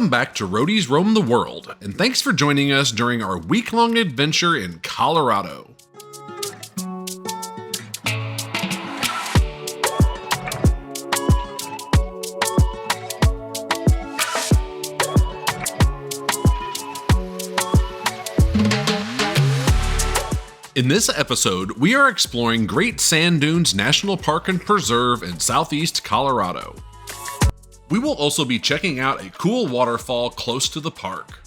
Welcome back to Roadies Roam the World, and thanks for joining us during our week-long adventure in Colorado. In this episode, we are exploring Great Sand Dunes National Park and Preserve in southeast Colorado. We will also be checking out a cool waterfall close to the park.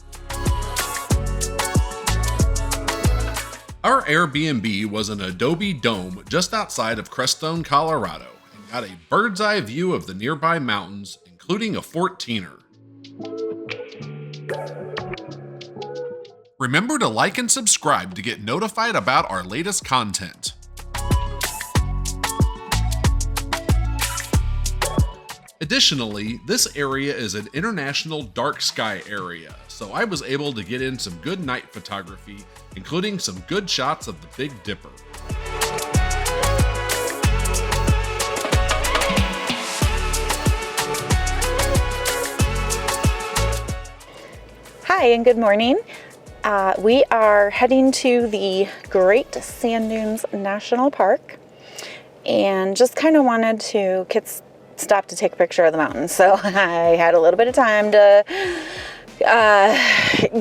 Our Airbnb was an adobe dome just outside of Crestone, Colorado, and got a bird's eye view of the nearby mountains, including a 14er. Remember to like and subscribe to get notified about our latest content. Additionally, this area is an international dark sky area, so I was able to get in some good night photography, including some good shots of the Big Dipper. Hi and good morning. We are heading to the Great Sand Dunes National Park and just kind of wanted to stop to take a picture of the mountains. So I had a little bit of time to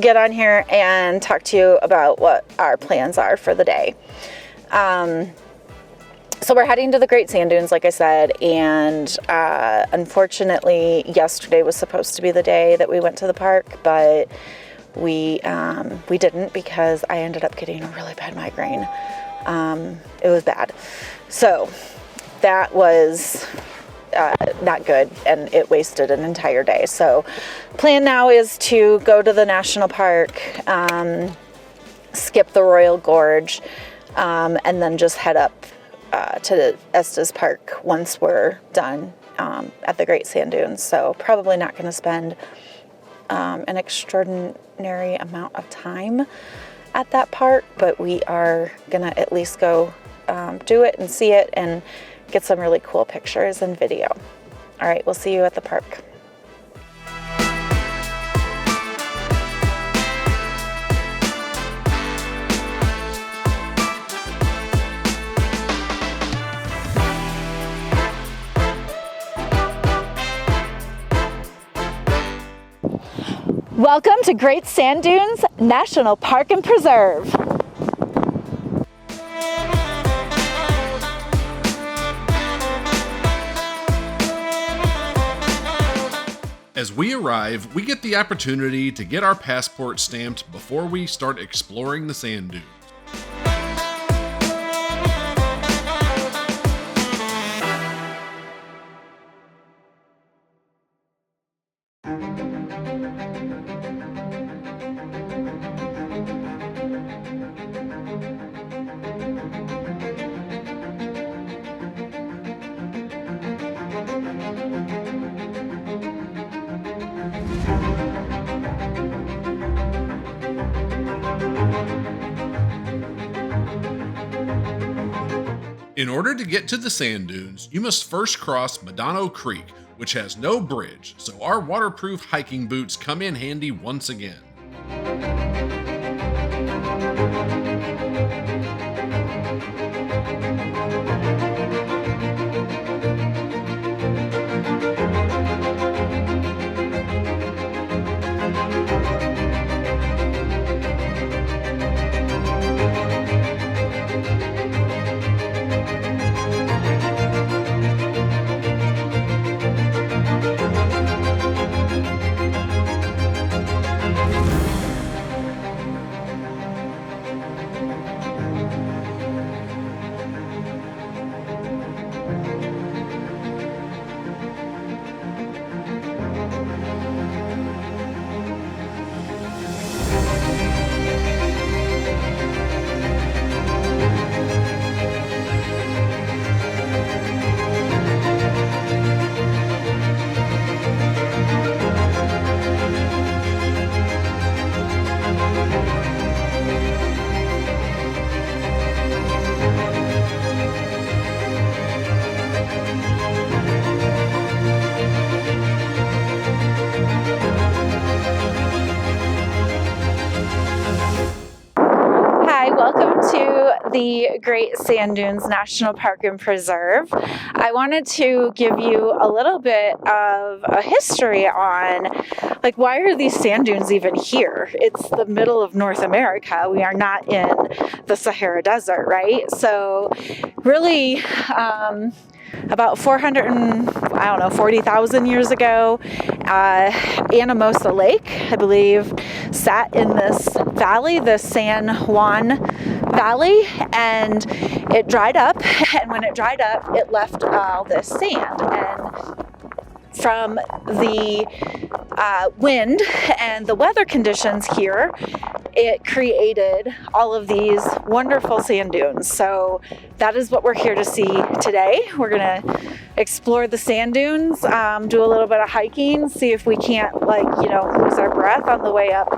get on here and talk to you about what our plans are for the day. So we're heading to the Great Sand Dunes, like I said, and unfortunately yesterday was supposed to be the day that we went to the park, but we didn't because I ended up getting a really bad migraine. It was bad. So that was not good, and it wasted an entire day. So plan now is to go to the national park, skip the Royal Gorge, and then just head up to Estes Park once we're done at the Great Sand Dunes. So probably not going to spend an extraordinary amount of time at that park, but we are going to at least go do it and see it and get some really cool pictures and video. All right, we'll see you at the park. Welcome to Great Sand Dunes National Park and Preserve. As we arrive, we get the opportunity to get our passport stamped before we start exploring the sand dunes. In order to get to the sand dunes, you must first cross Medano Creek, which has no bridge, so our waterproof hiking boots come in handy once again. the Great Sand Dunes National Park and Preserve, I wanted to give you a little bit of a history on, like, why are these sand dunes even here? It's the middle of North America. We are not in the Sahara Desert, right? So really, about 40,000 years ago, Anamosa Lake, I believe, sat in this valley, the San Juan Valley, and it dried up. And when it dried up, it left all this sand. And from the wind and the weather conditions here, it created all of these wonderful sand dunes. So that is what we're here to see today. We're going to explore the sand dunes, do a little bit of hiking, see if we can't lose our breath on the way up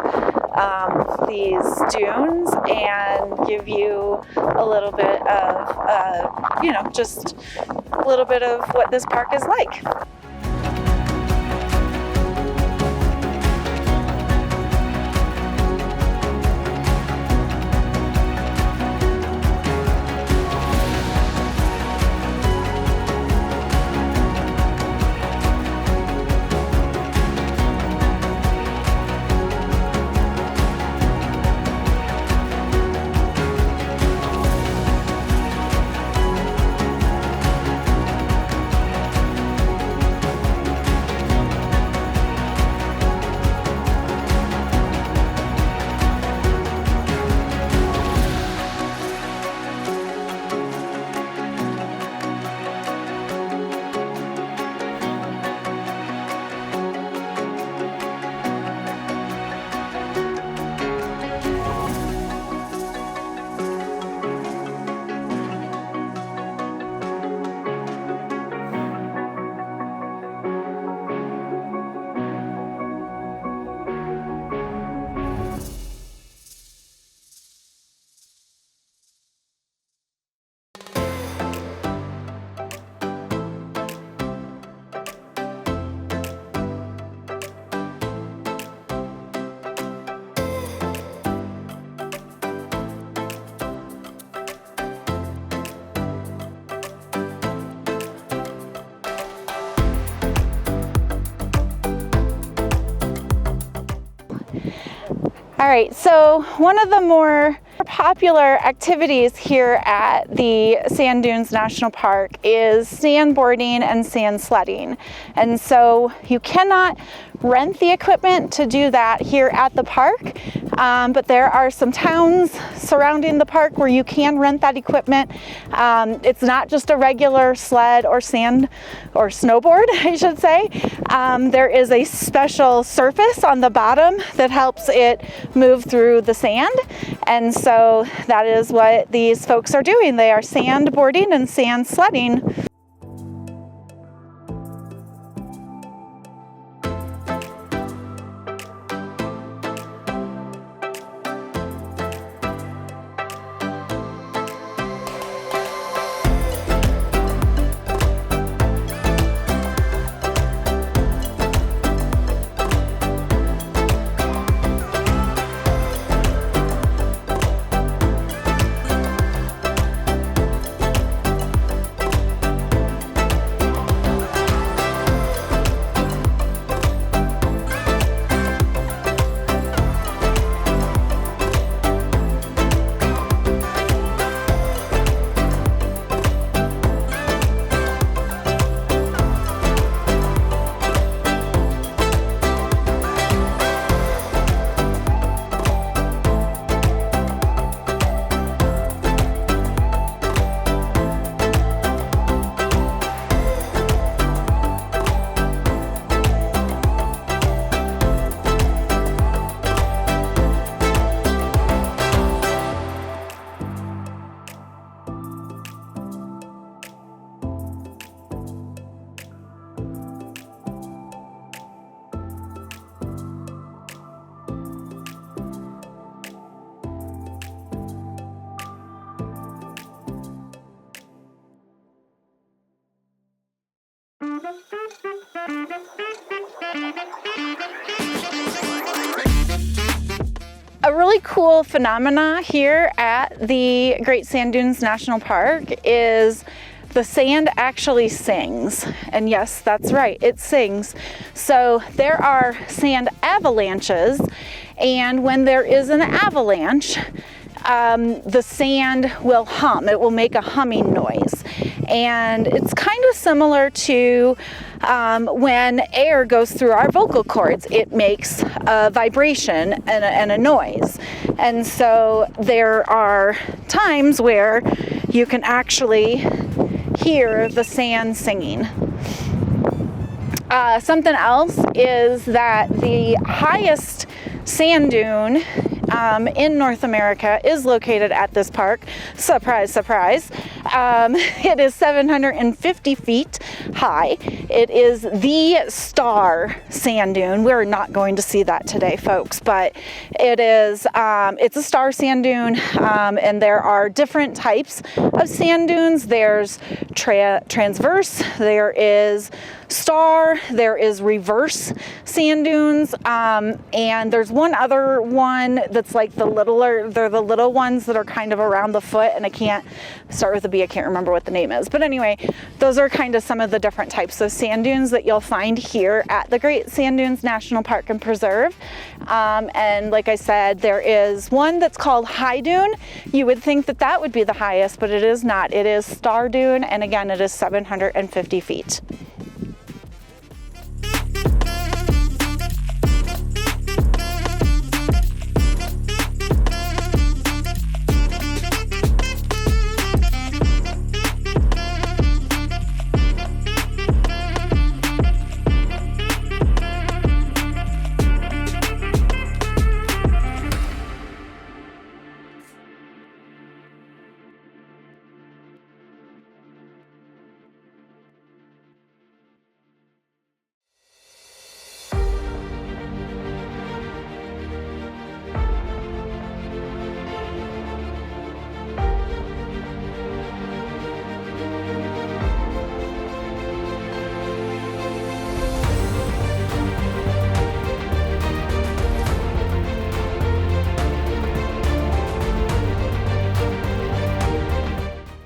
these dunes, and give you a little bit of, just a little bit of what this park is like. All right, so one of the more popular activities here at the Sand Dunes National Park is sandboarding and sand sledding. And so you cannot rent the equipment to do that here at the park, but there are some towns surrounding the park where you can rent that equipment. It's not just a regular sled or sand or snowboard, I should say. There is a special surface on the bottom that helps it move through the sand, and so that is what these folks are doing. They are sandboarding and sand sledding. A really really cool phenomena here at the Great Sand Dunes National Park is the sand actually sings. And yes, that's right, it sings. So there are sand avalanches, and when there is an avalanche, the sand will hum. It will make a humming noise. And it's kind of similar to when air goes through our vocal cords. It makes a vibration and a noise. And so there are times where you can actually hear the sand singing. Something else is that the highest sand dune in North America is located at this park. Surprise, surprise. It is 750 feet high. It is the star sand dune. We're not going to see that today, folks, but it is, it's a star sand dune, and there are different types of sand dunes. There's transverse, there is star, there is reverse sand dunes, and there's one other one that's like they're the little ones that are kind of around the foot, and I can't start with a B, I can't remember what the name is, but anyway, those are kind of some of the different types of sand dunes that you'll find here at the Great Sand Dunes National Park and Preserve. And like I said, there is one that's called High Dune. You would think that that would be the highest, but it is not. It is Star Dune, and again, it is 750 feet.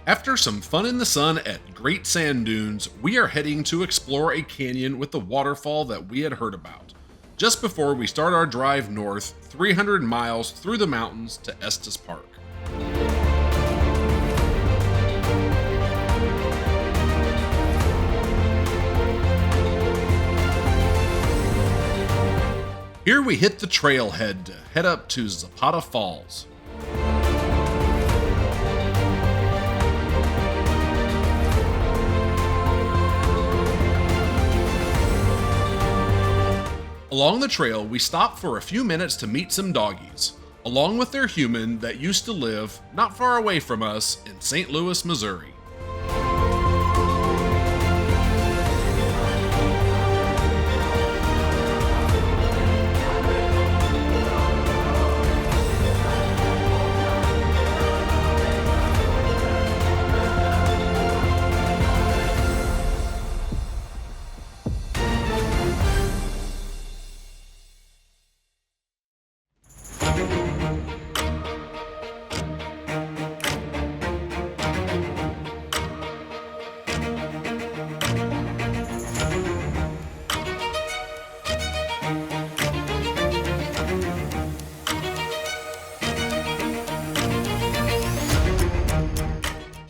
After some fun in the sun at Great Sand Dunes, we are heading to explore a canyon with the waterfall that we had heard about, just before we start our drive north 300 miles through the mountains to Estes Park. Here we hit the trailhead to head up to Zapata Falls. Along the trail, we stop for a few minutes to meet some doggies, along with their human that used to live not far away from us in St. Louis, Missouri.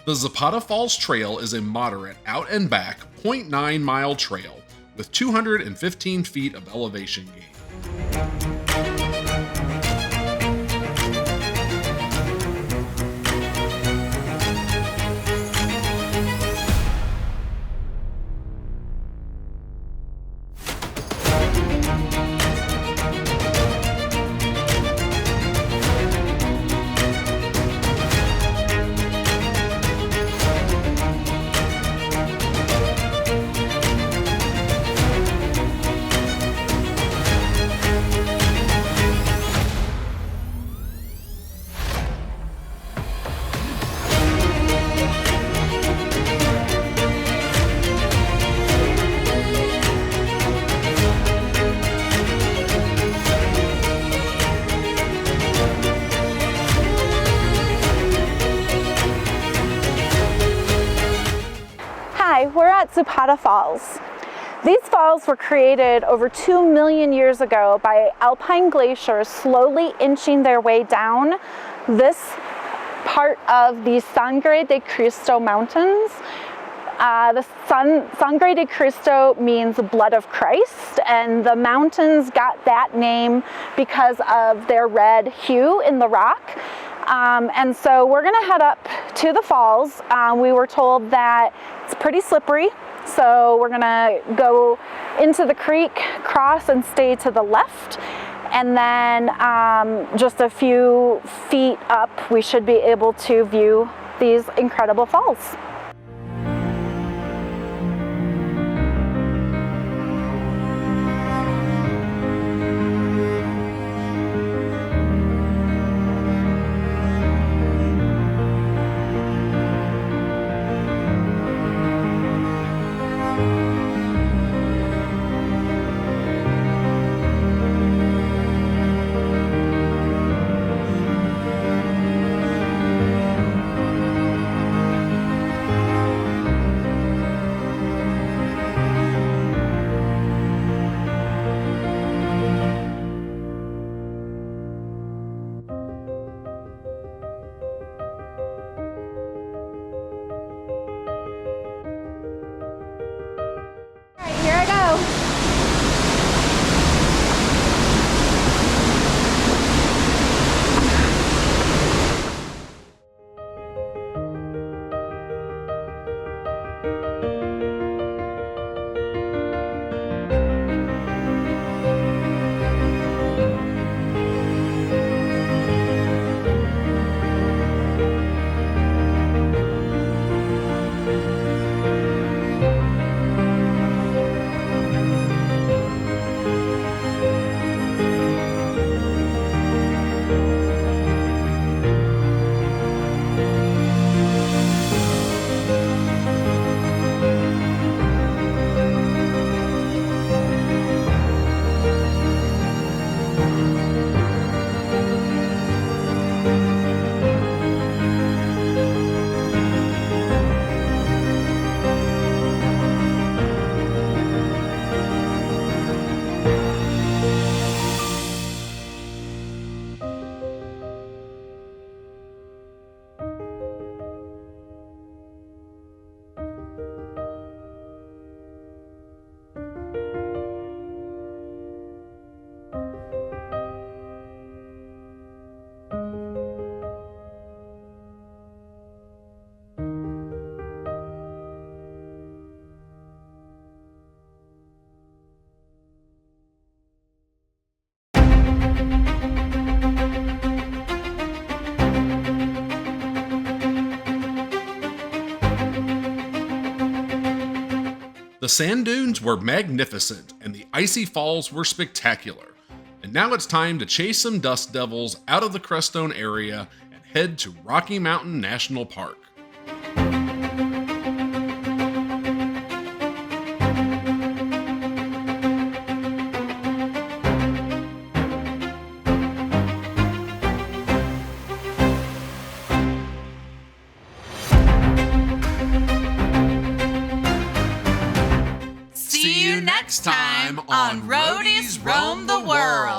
The Zapata Falls Trail is a moderate out and back 0.9 mile trail with 215 feet of elevation gain. Zapata Falls. These falls were created over 2 million years ago by Alpine glaciers slowly inching their way down this part of the Sangre de Cristo Mountains. The Sangre de Cristo means blood of Christ, and the mountains got that name because of their red hue in the rock. And so we're gonna head up to the falls. We were told that it's pretty slippery, so we're gonna go into the creek, cross, and stay to the left. And then just a few feet up, we should be able to view these incredible falls. Here I go. The sand dunes were magnificent and the icy falls were spectacular. And now it's time to chase some dust devils out of the Crestone area and head to Rocky Mountain National Park. See you next time on Roadies Roam the World.